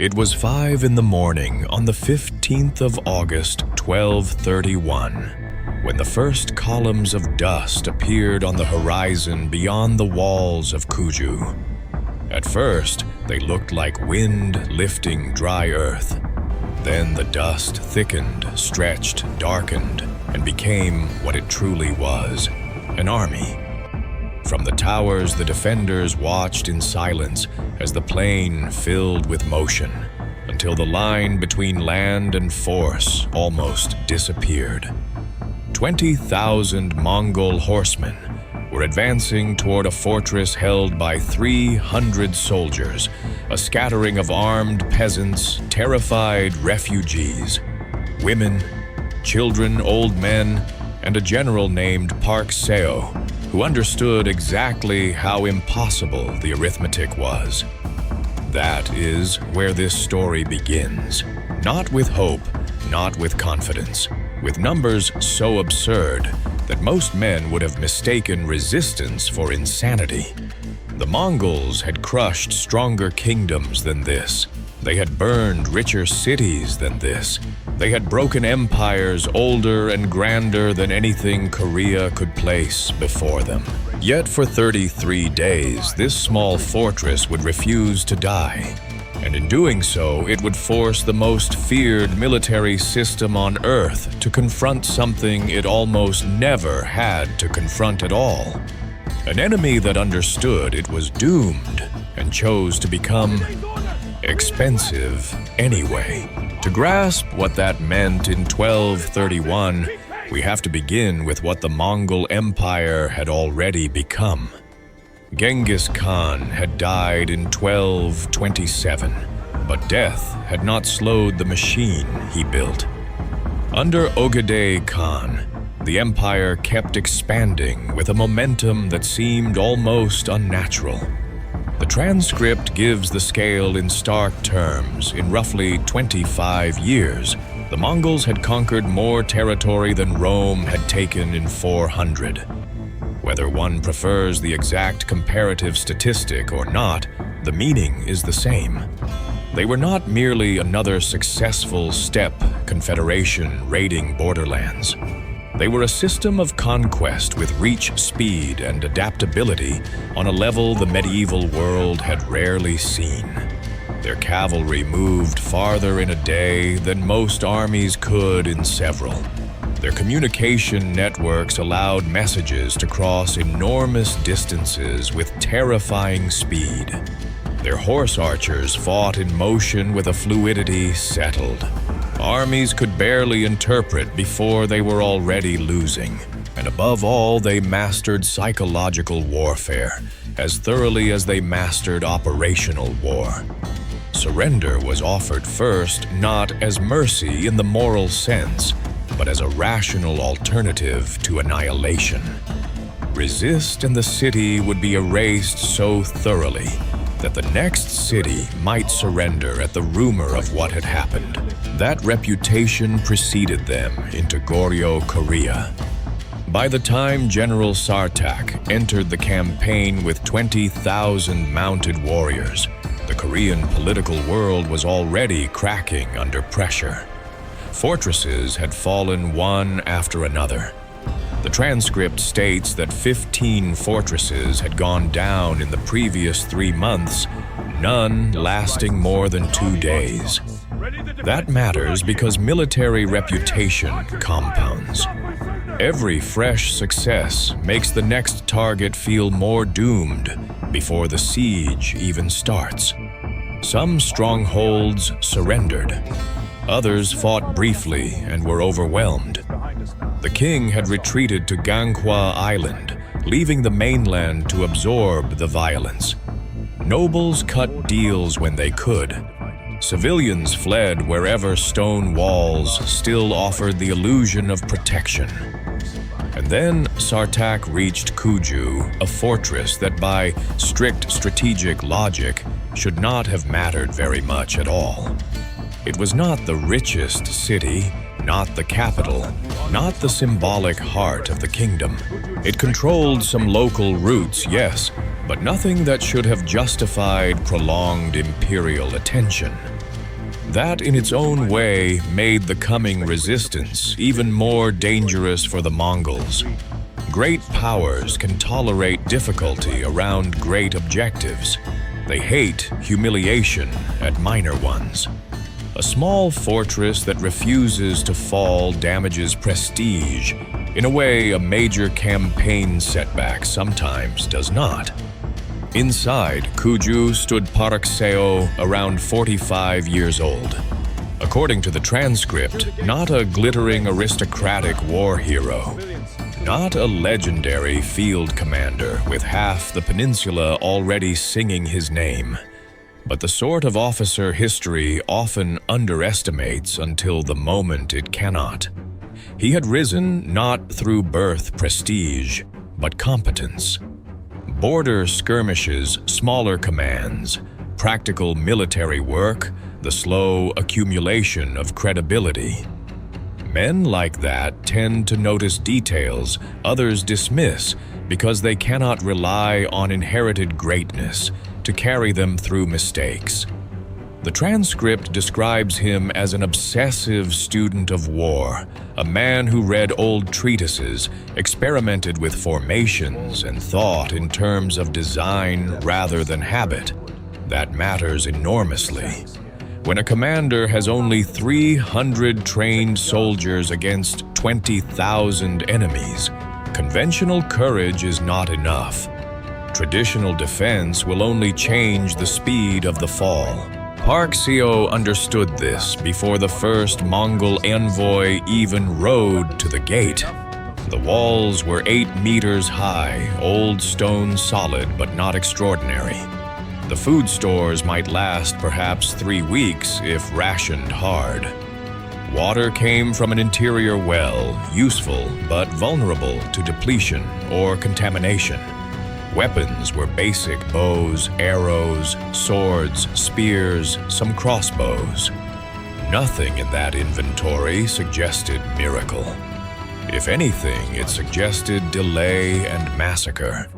It was 5 in the morning on the 15th of August, 1231, when the first columns of dust appeared on the horizon beyond the walls of Kuju. At first, they looked like wind lifting dry earth. Then the dust thickened, stretched, darkened, and became what it truly was, an army. From the towers, the defenders watched in silence as the plain filled with motion, until the line between land and force almost disappeared. 20,000 Mongol horsemen were advancing toward a fortress held by 300 soldiers, a scattering of armed peasants, terrified refugees, women, children, old men, and a general named Park Seo, who understood exactly how impossible the arithmetic was. That is where this story begins. Not with hope, not with confidence, with numbers so absurd that most men would have mistaken resistance for insanity. The Mongols had crushed stronger kingdoms than this. They had burned richer cities than this. They had broken empires older and grander than anything Korea could place before them. Yet for 33 days, this small fortress would refuse to die. And in doing so, it would force the most feared military system on Earth to confront something it almost never had to confront at all. An enemy that understood it was doomed and chose to become expensive anyway. To grasp what that meant in 1231, we have to begin with what the Mongol Empire had already become. Genghis Khan had died in 1227, but death had not slowed the machine he built. Under Ogedei Khan, the empire kept expanding with a momentum that seemed almost unnatural. The transcript gives the scale in stark terms. In roughly 25 years, the Mongols had conquered more territory than Rome had taken in 400. Whether one prefers the exact comparative statistic or not, the meaning is the same. They were not merely another successful steppe confederation raiding borderlands. They were a system of conquest with reach, speed, and adaptability on a level the medieval world had rarely seen. Their cavalry moved farther in a day than most armies could in several. Their communication networks allowed messages to cross enormous distances with terrifying speed. Their horse archers fought in motion with a fluidity settled. Armies could barely interpret before they were already losing. And above all, they mastered psychological warfare as thoroughly as they mastered operational war. Surrender was offered first, not as mercy in the moral sense, but as a rational alternative to annihilation. Resist and the city would be erased so thoroughly that the next city might surrender at the rumor of what had happened. That reputation preceded them into Goryeo, Korea. By the time General Sartak entered the campaign with 20,000 mounted warriors, the Korean political world was already cracking under pressure. Fortresses had fallen one after another. The transcript states that 15 fortresses had gone down in the previous 3 months, none lasting more than 2 days. That matters because military reputation compounds. Every fresh success makes the next target feel more doomed before the siege even starts. Some strongholds surrendered. Others fought briefly and were overwhelmed. The king had retreated to Ganghwa Island, leaving the mainland to absorb the violence. Nobles cut deals when they could. Civilians fled wherever stone walls still offered the illusion of protection. And then Sartak reached Kuju, a fortress that by strict strategic logic should not have mattered very much at all. It was not the richest city, not the capital, not the symbolic heart of the kingdom. It controlled some local routes, yes, but nothing that should have justified prolonged imperial attention. That in its own way made the coming resistance even more dangerous for the Mongols. Great powers can tolerate difficulty around great objectives. They hate humiliation at minor ones. A small fortress that refuses to fall damages prestige, in a way a major campaign setback sometimes does not. Inside, Kuju stood Park Seo, around 45 years old. According to the transcript, not a glittering aristocratic war hero, not a legendary field commander with half the peninsula already singing his name, but the sort of officer history often underestimates until the moment it cannot. He had risen not through birth prestige, but competence. Border skirmishes, smaller commands, practical military work, the slow accumulation of credibility. Men like that tend to notice details others dismiss because they cannot rely on inherited greatness to carry them through mistakes. The transcript describes him as an obsessive student of war, a man who read old treatises, experimented with formations, and thought in terms of design rather than habit. That matters enormously. When a commander has only 300 trained soldiers against 20,000 enemies, conventional courage is not enough. Traditional defense will only change the speed of the fall. Park Seo understood this before the first Mongol envoy even rode to the gate. The walls were 8 meters high, old stone solid but not extraordinary. The food stores might last perhaps 3 weeks if rationed hard. Water came from an interior well, useful but vulnerable to depletion or contamination. Weapons were basic bows, arrows, swords, spears, some crossbows. Nothing in that inventory suggested miracle. If anything, it suggested delay and massacre.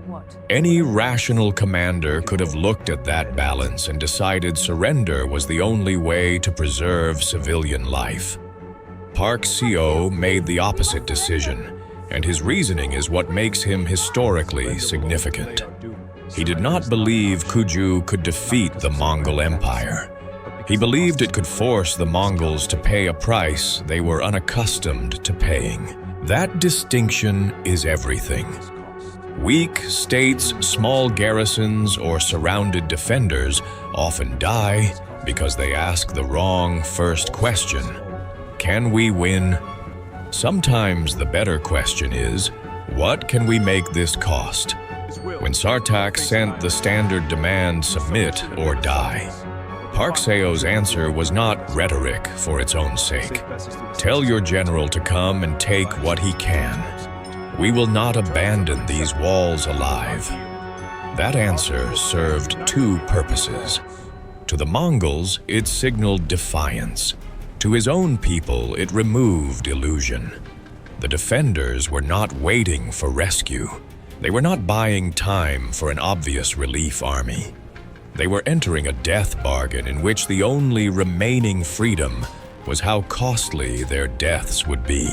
Any rational commander could have looked at that balance and decided surrender was the only way to preserve civilian life. Park Seo made the opposite decision, and his reasoning is what makes him historically significant. He did not believe Kuju could defeat the Mongol Empire. He believed it could force the Mongols to pay a price they were unaccustomed to paying. That distinction is everything. Weak states, small garrisons, or surrounded defenders often die because they ask the wrong first question. Can we win? Sometimes the better question is, what can we make this cost? When Sartak sent the standard demand, submit or die, Park Seo's answer was not rhetoric for its own sake. Tell your general to come and take what he can. We will not abandon these walls alive. That answer served 2 purposes. To the Mongols, it signaled defiance. To his own people, it removed illusion. The defenders were not waiting for rescue. They were not buying time for an obvious relief army. They were entering a death bargain in which the only remaining freedom was how costly their deaths would be.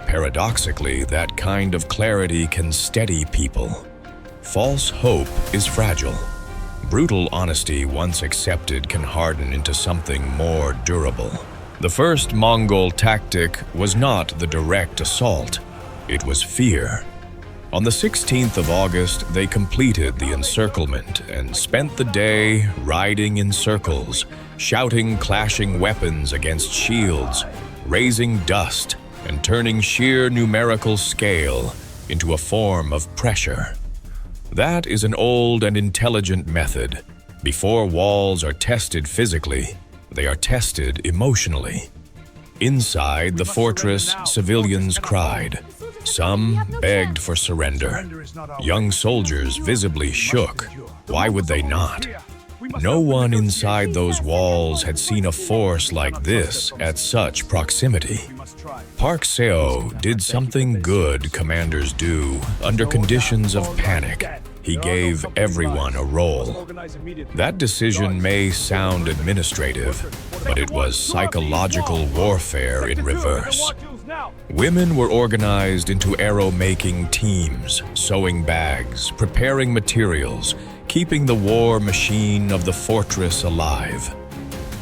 Paradoxically, that kind of clarity can steady people. False hope is fragile. Brutal honesty, once accepted, can harden into something more durable. The first Mongol tactic was not the direct assault. It was fear. On the 16th of August, they completed the encirclement and spent the day riding in circles, shouting clashing weapons against shields, raising dust, and turning sheer numerical scale into a form of pressure. That is an old and intelligent method. Before walls are tested physically, they are tested emotionally. Inside the fortress, civilians cried. Some begged for surrender. Young soldiers visibly shook. Why would they not? No one inside those walls had seen a force like this at such proximity. Park Seo did something good commanders do under conditions of panic. he gave everyone a role. That decision may sound administrative, but it was psychological warfare in reverse. Women were organized into arrow-making teams, sewing bags, preparing materials, keeping the war machine of the fortress alive.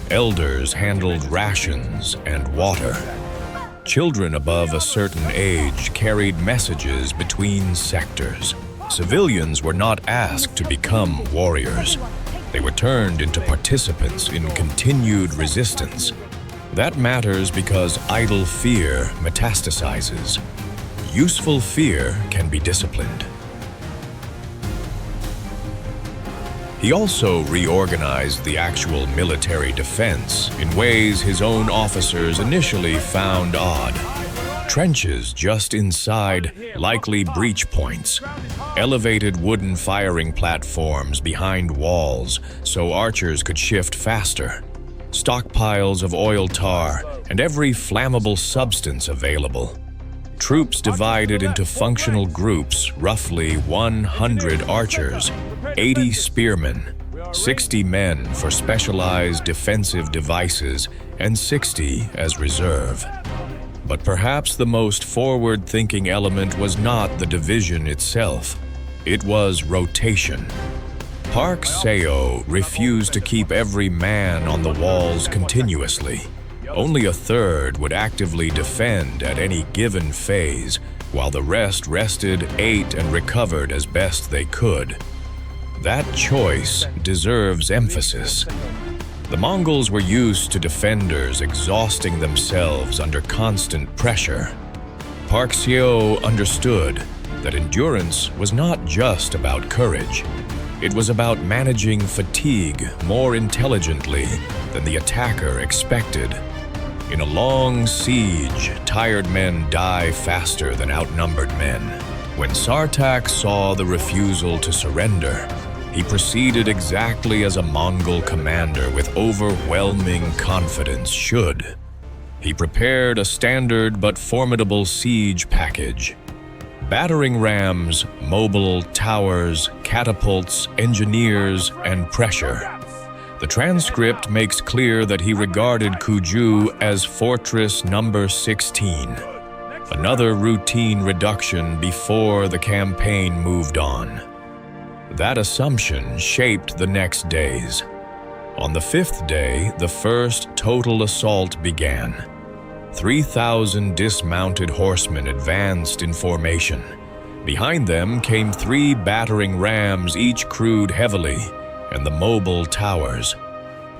Elders handled rations and water. Children above a certain age carried messages between sectors. Civilians were not asked to become warriors. They were turned into participants in continued resistance. That matters because idle fear metastasizes. Useful fear can be disciplined. He also reorganized the actual military defense in ways his own officers initially found odd. Trenches just inside likely breach points, elevated wooden firing platforms behind walls so archers could shift faster, stockpiles of oil tar, and every flammable substance available. Troops divided into functional groups, roughly 100 archers, 80 spearmen, 60 men for specialized defensive devices, and 60 as reserve. But perhaps the most forward-thinking element was not the division itself. It was rotation. Park Seo refused to keep every man on the walls continuously. Only a third would actively defend at any given phase, while the rest rested, ate, and recovered as best they could. That choice deserves emphasis. The Mongols were used to defenders exhausting themselves under constant pressure. Park Seo understood that endurance was not just about courage. It was about managing fatigue more intelligently than the attacker expected. In a long siege, tired men die faster than outnumbered men. When Sartak saw the refusal to surrender, he proceeded exactly as a Mongol commander with overwhelming confidence should. He prepared a standard but formidable siege package. Battering rams, mobile towers, catapults, engineers, and pressure. The transcript makes clear that he regarded Kuju as Fortress Number 16, another routine reduction before the campaign moved on. That assumption shaped the next days. On the fifth day, the first total assault began. 3,000 dismounted horsemen advanced in formation. Behind them came 3 battering rams, each crewed heavily, and the mobile towers.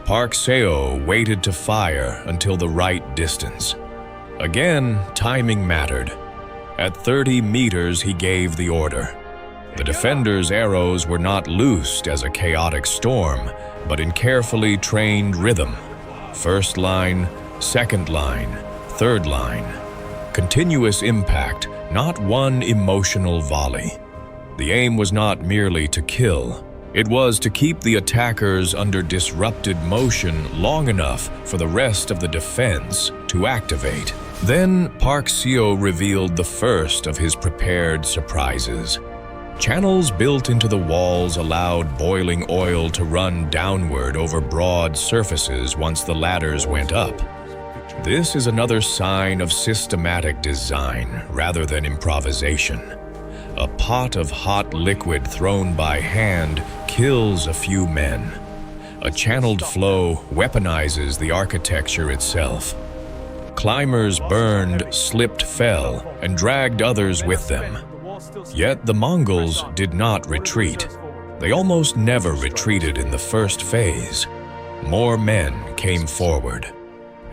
Park Seo waited to fire until the right distance. Again, timing mattered. At 30 meters, he gave the order. The defenders' arrows were not loosed as a chaotic storm, but in carefully trained rhythm. First line, second line, third line. Continuous impact, not one emotional volley. The aim was not merely to kill. It was to keep the attackers under disrupted motion long enough for the rest of the defense to activate. Then Park Seo revealed the first of his prepared surprises. Channels built into the walls allowed boiling oil to run downward over broad surfaces once the ladders went up. This is another sign of systematic design rather than improvisation. A pot of hot liquid thrown by hand kills a few men. A channeled flow weaponizes the architecture itself. Climbers burned, slipped, fell, and dragged others with them. Yet the Mongols did not retreat. They almost never retreated in the first phase. More men came forward.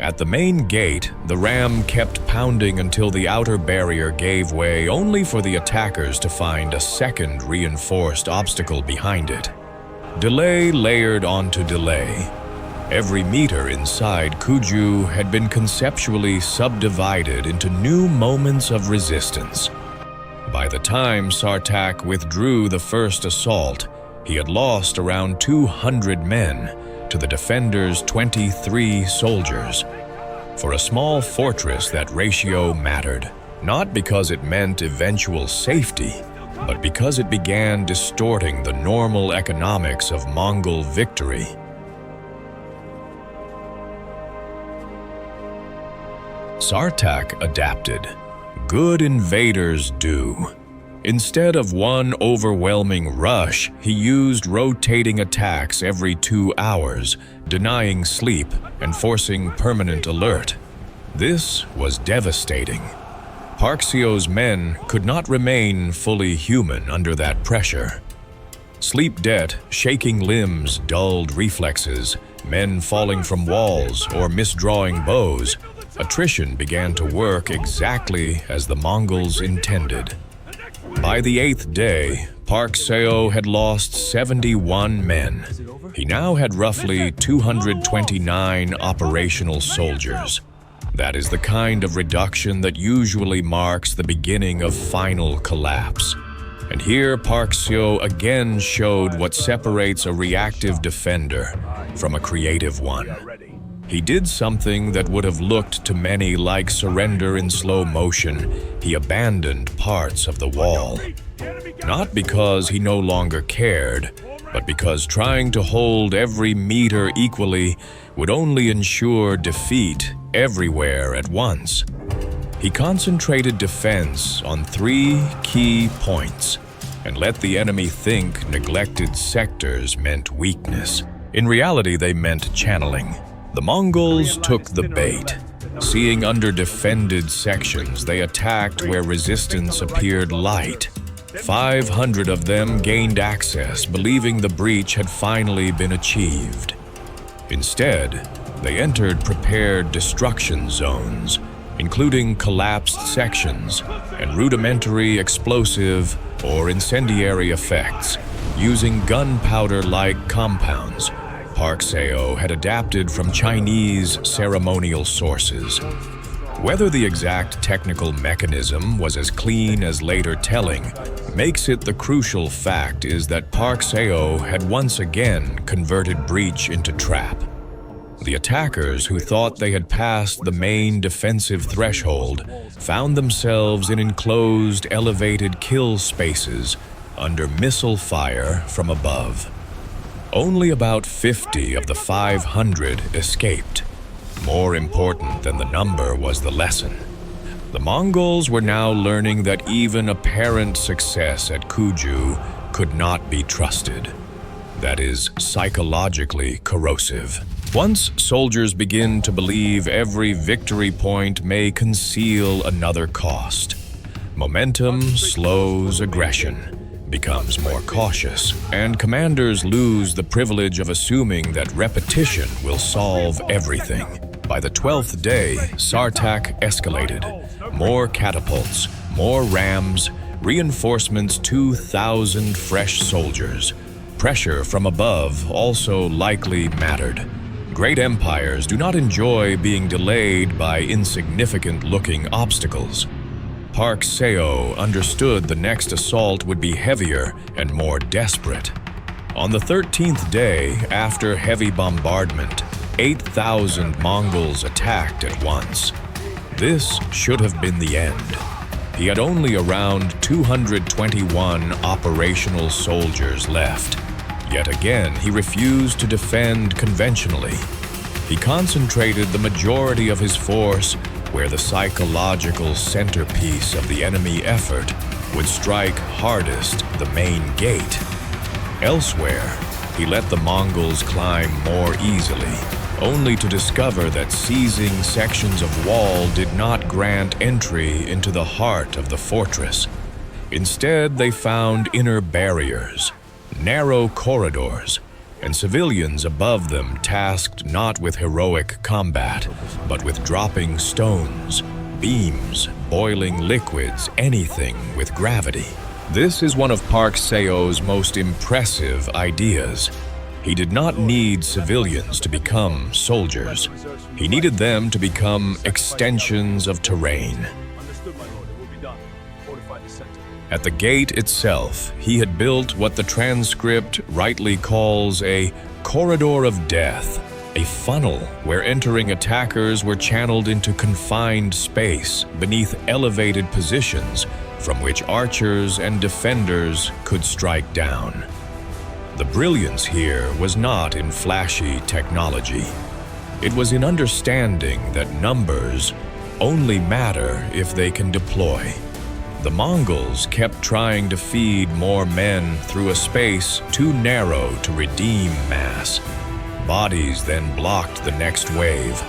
At the main gate, the ram kept pounding until the outer barrier gave way, only for the attackers to find a second reinforced obstacle behind it. Delay layered onto delay. Every meter inside Kuju had been conceptually subdivided into new moments of resistance. By the time Sartak withdrew the first assault, he had lost around 200 men to the defenders' 23 soldiers. For a small fortress, that ratio mattered, not because it meant eventual safety, but because it began distorting the normal economics of Mongol victory. Sartak adapted. Good invaders do. Instead of one overwhelming rush, he used rotating attacks every 2 hours, denying sleep and forcing permanent alert. This was devastating. Park Seo's men could not remain fully human under that pressure. Sleep debt, shaking limbs, dulled reflexes, men falling from walls or misdrawing bows, attrition began to work exactly as the Mongols intended. By the 8th day, Park Seo had lost 71 men. He now had roughly 229 operational soldiers. That is the kind of reduction that usually marks the beginning of final collapse. And here Park Seo again showed what separates a reactive defender from a creative one. He did something that would have looked to many like surrender in slow motion. He abandoned parts of the wall. Not because he no longer cared, but because trying to hold every meter equally would only ensure defeat everywhere at once. He concentrated defense on 3 key points and let the enemy think neglected sectors meant weakness. In reality, they meant channeling. The Mongols took the bait. Seeing under-defended sections, they attacked where resistance appeared light. 500 of them gained access, believing the breach had finally been achieved. Instead, they entered prepared destruction zones, including collapsed sections and rudimentary explosive or incendiary effects, using gunpowder-like compounds. Park Seo had adapted from Chinese ceremonial sources. Whether the exact technical mechanism was as clean as later telling makes it the crucial fact is that Park Seo had once again converted breach into trap. The attackers who thought they had passed the main defensive threshold found themselves in enclosed, elevated kill spaces under missile fire from above. Only about 50 of the 500 escaped. More important than the number was the lesson. The Mongols were now learning that even apparent success at Kuju could not be trusted. That is psychologically corrosive. Once soldiers begin to believe every victory point may conceal another cost, momentum slows aggression, becomes more cautious, and commanders lose the privilege of assuming that repetition will solve everything. By the 12th day, Sartak escalated. More catapults, more rams, reinforcements 2,000 fresh soldiers. Pressure from above also likely mattered. Great empires do not enjoy being delayed by insignificant-looking obstacles. Park Seo understood the next assault would be heavier and more desperate. On the 13th day, after heavy bombardment, 8,000 Mongols attacked at once. This should have been the end. He had only around 221 operational soldiers left. Yet again, he refused to defend conventionally. He concentrated the majority of his force where the psychological centerpiece of the enemy effort would strike hardest the main gate. Elsewhere, he let the Mongols climb more easily, only to discover that seizing sections of wall did not grant entry into the heart of the fortress. Instead, they found inner barriers, narrow corridors, and civilians above them tasked not with heroic combat, but with dropping stones, beams, boiling liquids, anything with gravity. This is one of Park Seo's most impressive ideas. He did not need civilians to become soldiers. He needed them to become extensions of terrain. At the gate itself, he had built what the transcript rightly calls a corridor of death, a funnel where entering attackers were channeled into confined space beneath elevated positions, from which archers and defenders could strike down. The brilliance here was not in flashy technology. It was in understanding that numbers only matter if they can deploy. The Mongols kept trying to feed more men through a space too narrow to redeem mass. Bodies then blocked the next wave.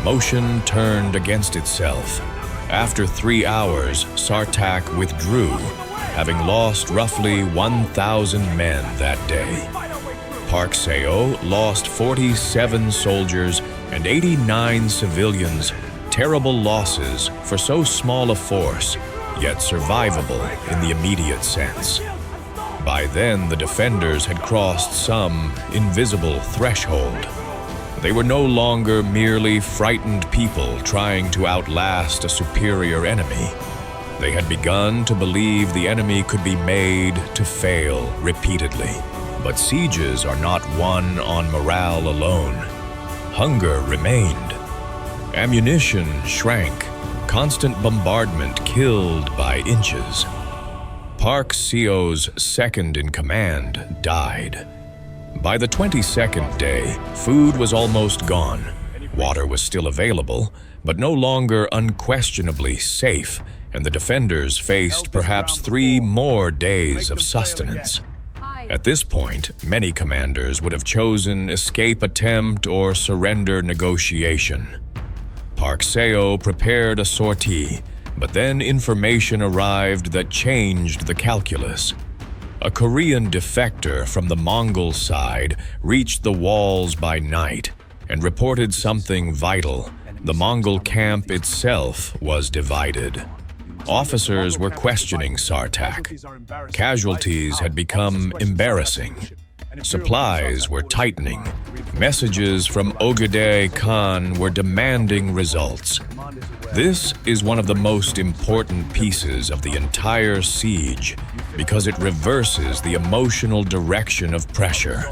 Motion turned against itself. After 3 hours, Sartaq withdrew, having lost roughly 1,000 men that day. Park Seo lost 47 soldiers and 89 civilians, terrible losses for so small a force, yet survivable in the immediate sense. By then, the defenders had crossed some invisible threshold. They were no longer merely frightened people trying to outlast a superior enemy. They had begun to believe the enemy could be made to fail repeatedly. But sieges are not won on morale alone. Hunger remained. Ammunition shrank. Constant bombardment killed by inches. Park Seo's second-in-command died. By the 22nd day, food was almost gone. Water was still available, but no longer unquestionably safe, and the defenders faced perhaps 3 more days of sustenance. At this point, many commanders would have chosen escape attempt or surrender negotiation. Park Seo prepared a sortie, but then information arrived that changed the calculus. A Korean defector from the Mongol side reached the walls by night and reported something vital. The Mongol camp itself was divided. Officers were questioning Sartaq. Casualties had become embarrassing. Supplies were tightening. Messages from Ogedei Khan were demanding results. This is one of the most important pieces of the entire siege because it reverses the emotional direction of pressure.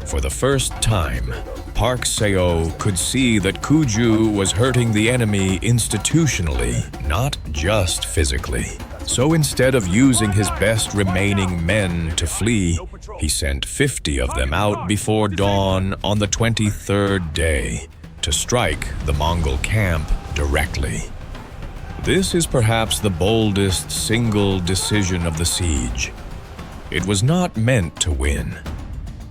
For the first time, Park Seo could see that Kuju was hurting the enemy institutionally, not just physically. So instead of using his best remaining men to flee, he sent 50 of them out before dawn on the 23rd day to strike the Mongol camp directly. This is perhaps the boldest single decision of the siege. It was not meant to win.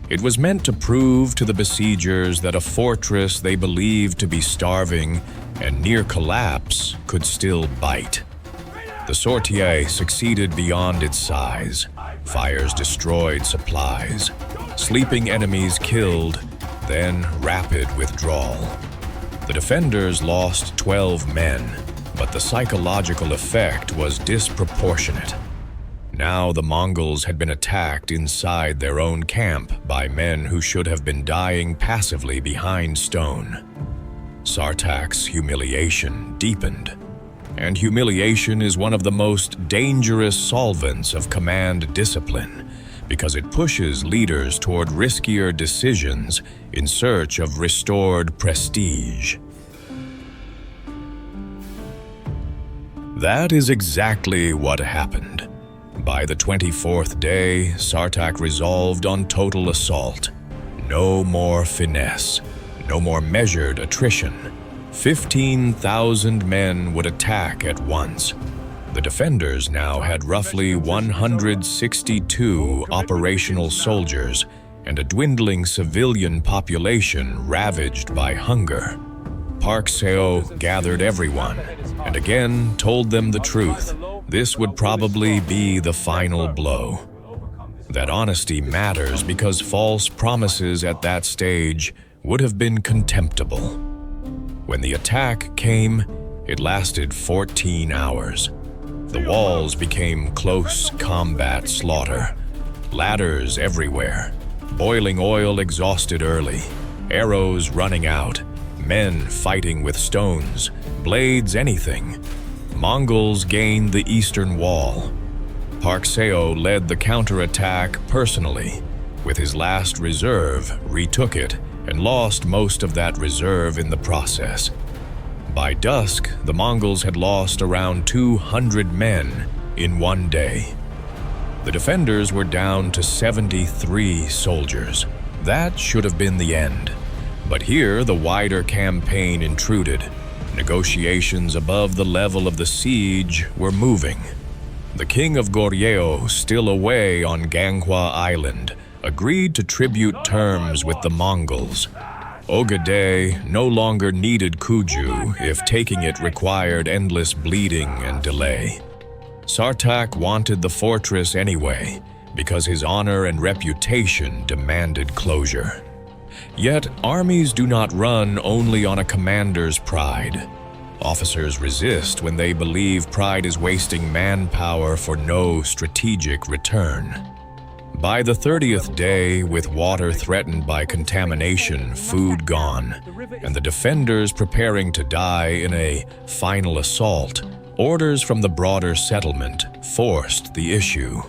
It was meant to prove to the besiegers that a fortress they believed to be starving and near collapse could still bite. The sortie succeeded beyond its size. Fires destroyed supplies. Sleeping enemies killed, then rapid withdrawal. The defenders lost 12 men, but the psychological effect was disproportionate. Now the Mongols had been attacked inside their own camp by men who should have been dying passively behind stone. Sartaq's humiliation deepened. And humiliation is one of the most dangerous solvents of command discipline because it pushes leaders toward riskier decisions in search of restored prestige. That is exactly what happened. By the 24th day, Sartaq resolved on total assault. No more finesse, no more measured attrition. 15,000 men would attack at once. The defenders now had roughly 162 operational soldiers and a dwindling civilian population ravaged by hunger. Park Seo gathered everyone and again told them the truth. This would probably be the final blow. That honesty matters because false promises at that stage would have been contemptible. When the attack came, it lasted 14 hours. The walls became close combat slaughter. Ladders everywhere. Boiling oil exhausted early. Arrows running out. Men fighting with stones. Blades anything. Mongols gained the eastern wall. Park Seo led the counterattack personally. With his last reserve, retook it and lost most of that reserve in the process. By dusk, the Mongols had lost around 200 men, in one day. The defenders were down to 73 soldiers. That should have been the end. But here the wider campaign intruded. Negotiations above the level of the siege were moving. The king of Goryeo, still away on Ganghwa Island, agreed to tribute terms with the Mongols. Ogedei no longer needed Kuju if taking it required endless bleeding and delay. Sartak wanted the fortress anyway, because his honor and reputation demanded closure. Yet armies do not run only on a commander's pride. Officers resist when they believe pride is wasting manpower for no strategic return. By the 30th day, with water threatened by contamination, food gone, and the defenders preparing to die in a final assault, orders from the broader settlement forced the issue.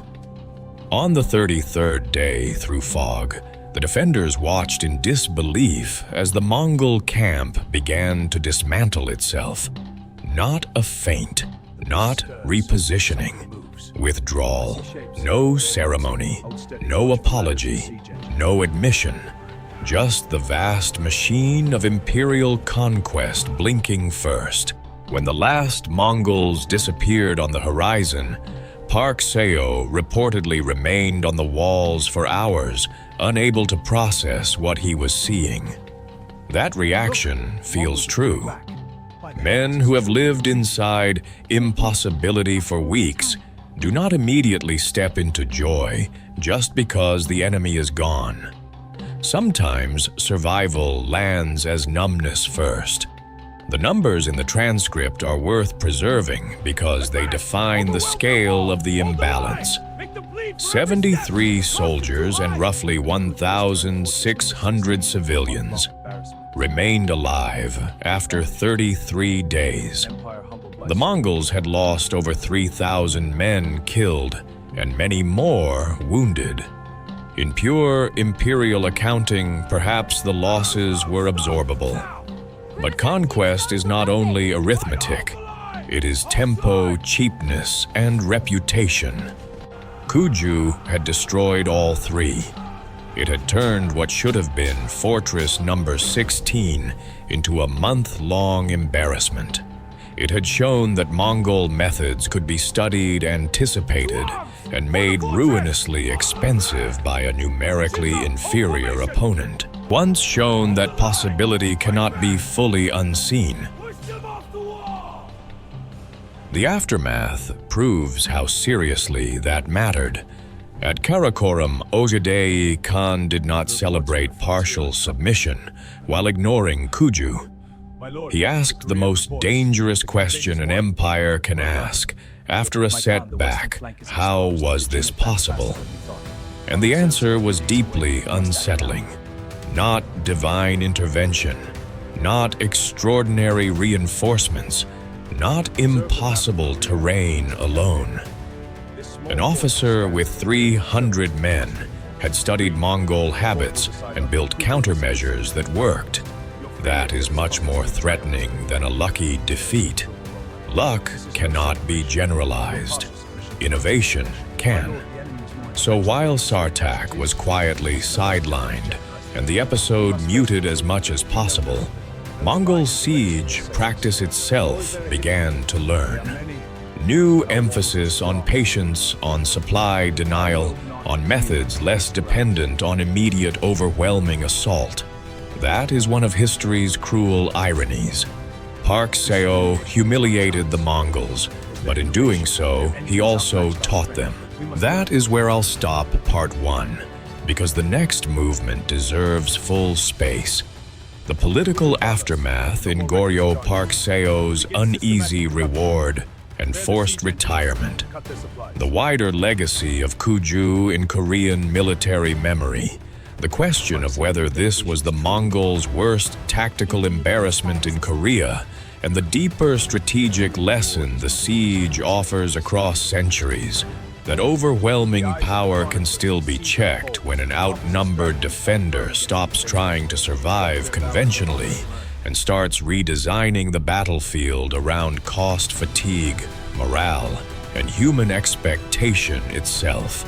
On the 33rd day, through fog, the defenders watched in disbelief as the Mongol camp began to dismantle itself. Not a feint, not repositioning. Withdrawal, no ceremony, no apology, no admission. Just the vast machine of imperial conquest blinking first. When the last Mongols disappeared on the horizon, Park Seo reportedly remained on the walls for hours, unable to process what he was seeing. That reaction feels true. Men who have lived inside impossibility for weeks do not immediately step into joy just because the enemy is gone. Sometimes survival lands as numbness first. The numbers in the transcript are worth preserving because they define the scale of the imbalance. 73 soldiers and roughly 1,600 civilians remained alive after 33 days. The Mongols had lost over 3,000 men killed and many more wounded. In pure imperial accounting, perhaps the losses were absorbable. But conquest is not only arithmetic, it is tempo, cheapness, and reputation. Kuju had destroyed all three. It had turned what should have been Fortress Number 16 into a month-long embarrassment. It had shown that Mongol methods could be studied, anticipated, and made ruinously expensive by a numerically inferior opponent. Once shown that possibility cannot be fully unseen. The aftermath proves how seriously that mattered. At Karakoram, Ogedei Khan did not celebrate partial submission while ignoring Kuju. He asked the most dangerous question an empire can ask after a setback: how was this possible? And the answer was deeply unsettling. Not divine intervention, not extraordinary reinforcements, not impossible terrain alone. An officer with 300 men had studied Mongol habits and built countermeasures that worked. That is much more threatening than a lucky defeat. Luck cannot be generalized. Innovation can. So while Sartak was quietly sidelined and the episode muted as much as possible, Mongol siege practice itself began to learn. New emphasis on patience, on supply denial, on methods less dependent on immediate overwhelming assault. That is one of history's cruel ironies. Park Seo humiliated the Mongols, but in doing so, he also taught them. That is where I'll stop part 1, because the next movement deserves full space. The political aftermath in Goryeo Park Seo's uneasy reward and forced retirement. The wider legacy of Kuju in Korean military memory. The question of whether this was the Mongols' worst tactical embarrassment in Korea, and the deeper strategic lesson the siege offers across centuries. That overwhelming power can still be checked when an outnumbered defender stops trying to survive conventionally and starts redesigning the battlefield around cost fatigue, morale, and human expectation itself.